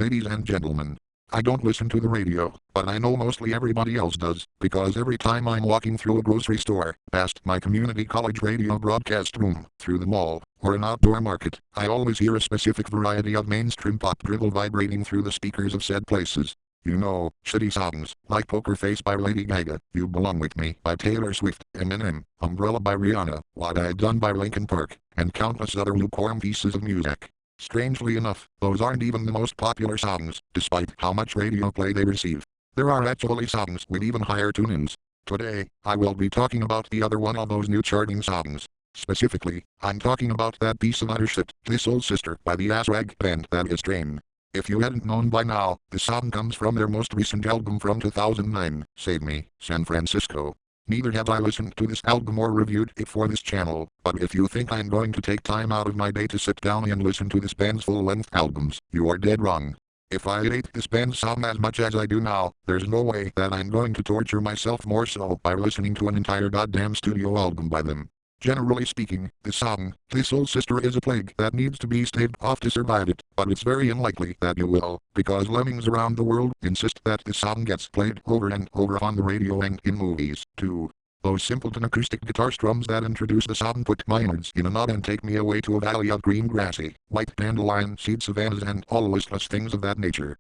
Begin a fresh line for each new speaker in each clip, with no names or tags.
Ladies and gentlemen, I don't listen to the radio, but I know mostly everybody else does, because every time I'm walking through a grocery store, past my community college radio broadcast room, through the mall, or an outdoor market, I always hear a specific variety of mainstream pop drivel vibrating through the speakers of said places. You know, shitty songs, like Poker Face by Lady Gaga, You Belong With Me by Taylor Swift, Eminem, Umbrella by Rihanna, What I Had Done by Linkin Park, and countless other lukewarm pieces of music. Strangely enough, those aren't even the most popular songs, despite how much radio play they receive. There are actually songs with even higher tune-ins. Today, I will be talking about the other one of those new charting songs. Specifically, I'm talking about that piece of utter shit, This Old Sister by the ass rag band that is Train. If you hadn't known by now, the song comes from their most recent album from 2009, Save Me, San Francisco. Neither have I listened to this album or reviewed it for this channel, but if you think I'm going to take time out of my day to sit down and listen to this band's full-length albums, you are dead wrong. If I hate this band's song as much as I do now, there's no way that I'm going to torture myself more so by listening to an entire goddamn studio album by them. Generally speaking, the song, This Old Sister is a plague that needs to be staved off to survive it, but it's very unlikely that you will, because lemmings around the world insist that the song gets played over and over on the radio and in movies, too. Those simpleton acoustic guitar strums that introduce the song put my innards in a knot and take me away to a valley of green grassy, white dandelion seed savannas and all listless things of that nature.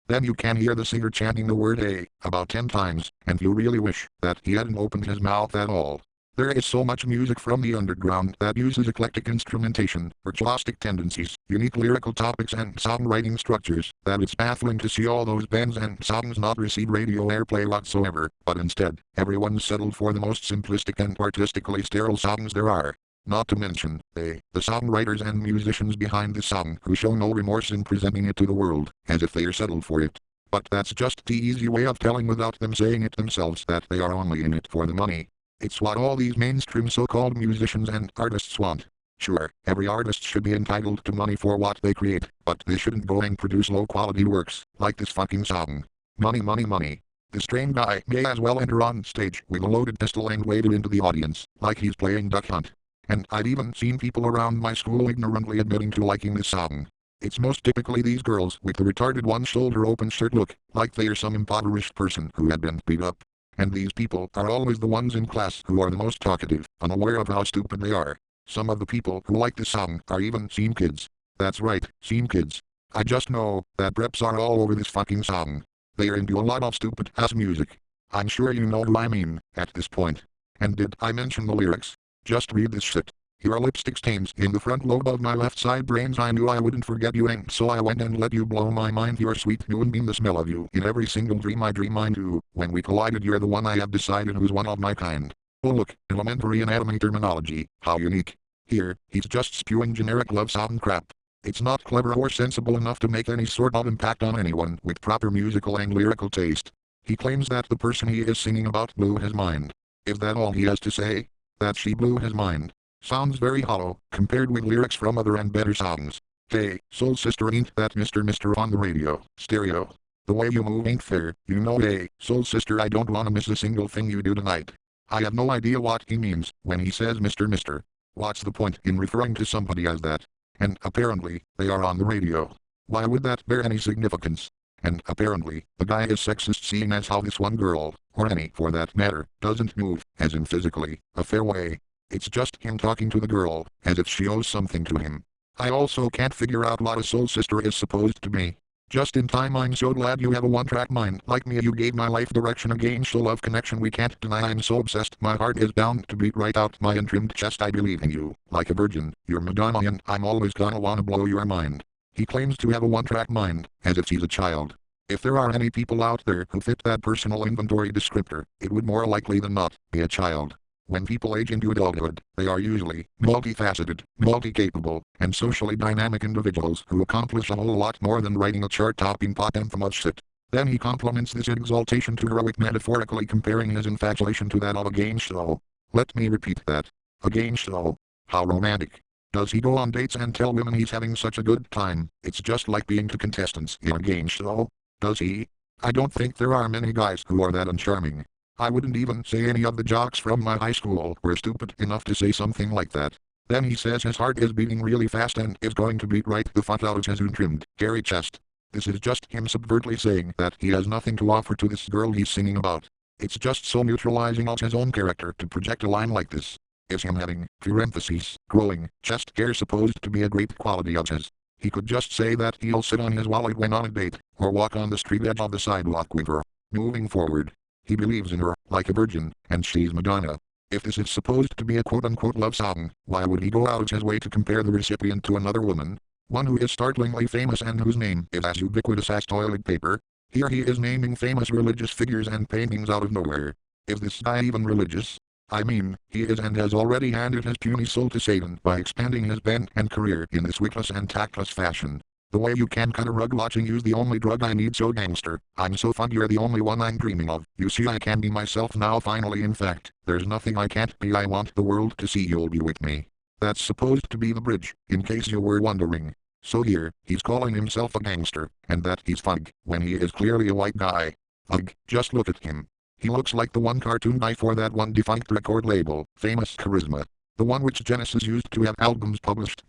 Then you can hear the singer chanting the word A about 10 times, and you really wish that he hadn't opened his mouth at all. There is so much music from the underground that uses eclectic instrumentation, virtuosic tendencies, unique lyrical topics and songwriting structures, that it's baffling to see all those bands and songs not receive radio airplay whatsoever, but instead, everyone's settled for the most simplistic and artistically sterile songs there are. Not to mention, the songwriters and musicians behind the song who show no remorse in presenting it to the world, as if they are settled for it. But that's just the easy way of telling without them saying it themselves that they are only in it for the money. It's what all these mainstream so-called musicians and artists want. Sure, every artist should be entitled to money for what they create, but they shouldn't go and produce low-quality works, like this fucking song. Money, money, money. This Train guy may as well enter on stage with a loaded pistol and wave it into the audience, like he's playing Duck Hunt. And I've even seen people around my school ignorantly admitting to liking this song. It's most typically these girls with the retarded one-shoulder-open shirt look, like they are some impoverished person who had been beat up. And these people are always the ones in class who are the most talkative, unaware of how stupid they are. Some of the people who like this song are even scene kids. That's right, scene kids. I just know that preps are all over this fucking song. They are into a lot of stupid ass music. I'm sure you know who I mean, at this point. And did I mention the lyrics? Just read this shit. Here are lipstick stains in the front lobe of my left side brains. I knew I wouldn't forget you, and so I went and let you blow my mind. Your sweet moonbeam, the smell of you in every single dream I do. When we collided, you're the one I have decided who's one of my kind. Oh look, elementary anatomy terminology, how unique. Here, he's just spewing generic love song crap. It's not clever or sensible enough to make any sort of impact on anyone with proper musical and lyrical taste. He claims that the person he is singing about blew his mind. Is that all he has to say? That she blew his mind? Sounds very hollow, compared with lyrics from other and better songs. Hey, soul sister, ain't that Mr. on the radio, stereo? The way you move ain't fair, you know. Hey, soul sister, I don't wanna miss a single thing you do tonight. I have no idea what he means when he says Mr. What's the point in referring to somebody as that? And apparently, they are on the radio. Why would that bear any significance? And apparently, the guy is sexist, seeing as how this one girl, or any for that matter, doesn't move, as in physically, a fair way. It's just him talking to the girl, as if she owes something to him. I also can't figure out what a soul sister is supposed to be. Just in time, I'm so glad you have a one-track mind. Like me, you gave my life direction again, so love connection we can't deny. I'm so obsessed, my heart is bound to beat right out my untrimmed chest. I believe in you, like a virgin, you're Madonna, and I'm always gonna wanna blow your mind. He claims to have a one-track mind, as if he's a child. If there are any people out there who fit that personal inventory descriptor, it would more likely than not be a child. When people age into adulthood, they are usually multifaceted, multi-capable, and socially dynamic individuals who accomplish a whole lot more than writing a chart-topping pop anthem of shit. Then he compliments this exaltation to heroic, metaphorically comparing his infatuation to that of a game show. Let me repeat that. A game show. How romantic. Does he go on dates and tell women he's having such a good time? It's just like being two contestants in a game show. Does he? I don't think there are many guys who are that uncharming. I wouldn't even say any of the jocks from my high school were stupid enough to say something like that. Then he says his heart is beating really fast and is going to beat right the fuck out of his untrimmed, hairy chest. This is just him subvertly saying that he has nothing to offer to this girl he's singing about. It's just so neutralizing of his own character to project a line like this. Is him having, parentheses, growing, chest hair supposed to be a great quality of his? He could just say that he'll sit on his wallet when on a date, or walk on the street edge of the sidewalk with her. Moving forward, he believes in her, like a virgin, and she's Madonna. If this is supposed to be a quote-unquote love song, why would he go out his way to compare the recipient to another woman? One who is startlingly famous and whose name is as ubiquitous as toilet paper? Here he is naming famous religious figures and paintings out of nowhere. Is this guy even religious? I mean, he is and has already handed his puny soul to Satan by expanding his bent and career in this witless and tactless fashion. The way you can cut a rug watching you's the only drug I need, so gangster. I'm so fun, you're the only one I'm dreaming of. You see, I can be myself now finally. In fact, there's nothing I can't be. I want the world to see you'll be with me. That's supposed to be the bridge, in case you were wondering. So here, he's calling himself a gangster, and that he's fug, when he is clearly a white guy. Ugh, just look at him. He looks like the one cartoon guy for that one defunct record label, Famous Charisma. The one which Genesis used to have albums published.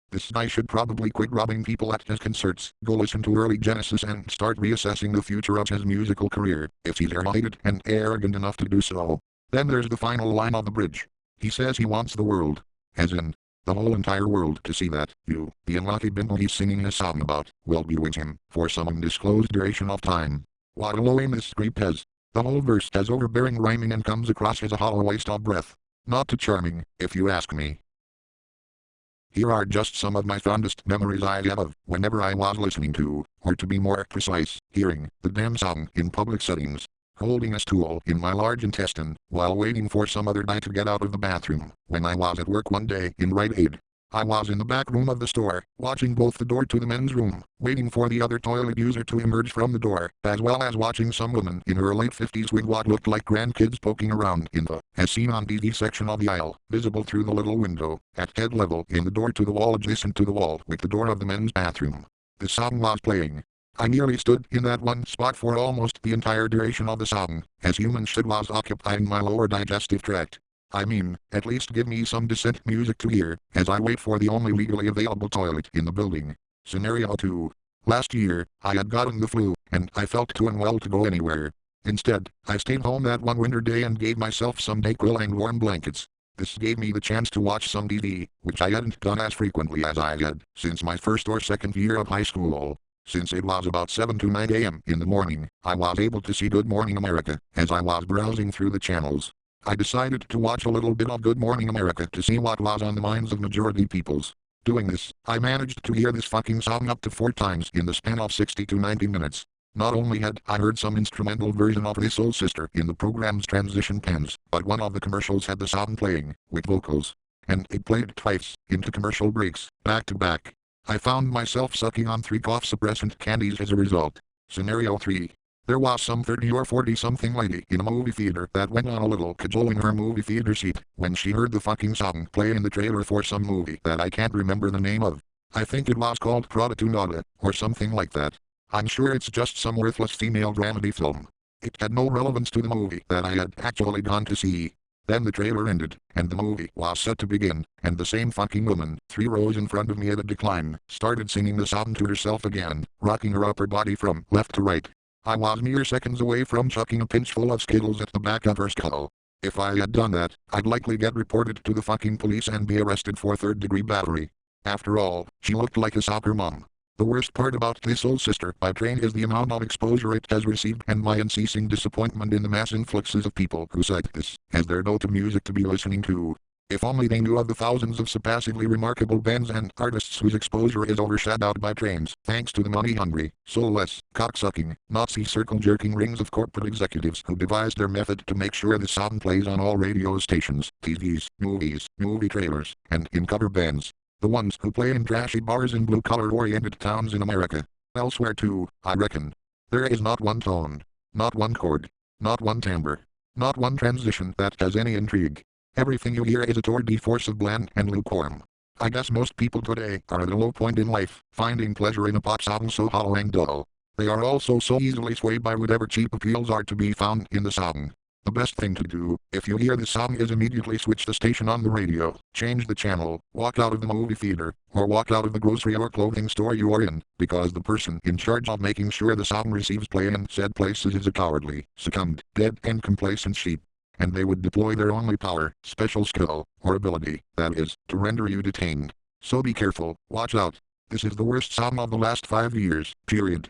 This guy should probably quit robbing people at his concerts, go listen to early Genesis and start reassessing the future of his musical career, if he's air-headed and arrogant enough to do so. Then there's the final line of the bridge. He says he wants the world, as in, the whole entire world, to see that you, the unlucky bimbo he's singing his song about, will be with him, for some undisclosed duration of time. What a low aim this script has. The whole verse has overbearing rhyming and comes across as a hollow waste of breath. Not too charming, if you ask me. Here are just some of my fondest memories I have of whenever I was listening to, or to be more precise, hearing the damn song in public settings, holding a stool in my large intestine, while waiting for some other guy to get out of the bathroom. When I was at work one day in Rite Aid, I was in the back room of the store, watching both the door to the men's room, waiting for the other toilet user to emerge from the door, as well as watching some woman in her late 50s with what looked like grandkids poking around in the, as seen on TV section of the aisle, visible through the little window, at head level in the door to the wall adjacent to the wall with the door of the men's bathroom. The song was playing. I nearly stood in that one spot for almost the entire duration of the song, as human shit was occupying my lower digestive tract. I mean, at least give me some decent music to hear, as I wait for the only legally available toilet in the building. Scenario 2. Last year, I had gotten the flu, and I felt too unwell to go anywhere. Instead, I stayed home that one winter day and gave myself some Dayquil and warm blankets. This gave me the chance to watch some TV, which I hadn't done as frequently as I had since my first or second year of high school. Since it was about 7 to 9 a.m. in the morning, I was able to see Good Morning America, as I was browsing through the channels. I decided to watch a little bit of Good Morning America to see what was on the minds of majority peoples. Doing this, I managed to hear this fucking song up to 4 times in the span of 60 to 90 minutes. Not only had I heard some instrumental version of This Soul Sister in the program's transition pens, but one of the commercials had the song playing, with vocals. And it played twice, into commercial breaks, back to back. I found myself sucking on 3 cough suppressant candies as a result. Scenario 3. There was some 30 or 40-something lady in a movie theater that went on a little cajole in her movie theater seat when she heard the fucking song play in the trailer for some movie that I can't remember the name of. I think it was called Prodatunada, or something like that. I'm sure it's just some worthless female dramedy film. It had no relevance to the movie that I had actually gone to see. Then the trailer ended, and the movie was set to begin, and the same fucking woman, 3 rows in front of me at a decline, started singing the song to herself again, rocking her upper body from left to right. I was mere seconds away from chucking a pinch full of Skittles at the back of her skull. If I had done that, I'd likely get reported to the fucking police and be arrested for 3rd-degree battery. After all, she looked like a soccer mom. The worst part about This Soul Sister by Train is the amount of exposure it has received and my unceasing disappointment in the mass influxes of people who cite this as their go-to music to be listening to. If only they knew of the thousands of surpassingly remarkable bands and artists whose exposure is overshadowed by Trains, thanks to the money-hungry, soulless, cocksucking, Nazi circle-jerking rings of corporate executives who devised their method to make sure the song plays on all radio stations, TVs, movies, movie trailers, and in cover bands. The ones who play in trashy bars in blue-collar-oriented towns in America. Elsewhere too, I reckon. There is not one tone, not one chord, not one timbre, not one transition that has any intrigue. Everything you hear is a tour de force of bland and lukewarm. I guess most people today are at a low point in life, finding pleasure in a pop song so hollow and dull. They are also so easily swayed by whatever cheap appeals are to be found in the song. The best thing to do, if you hear the song, is immediately switch the station on the radio, change the channel, walk out of the movie theater, or walk out of the grocery or clothing store you are in, because the person in charge of making sure the song receives play in said places is a cowardly, succumbed, dead and complacent sheep. And they would deploy their only power, special skill, or ability, that is, to render you detained. So be careful, watch out. This is the worst song of the last 5 years, period.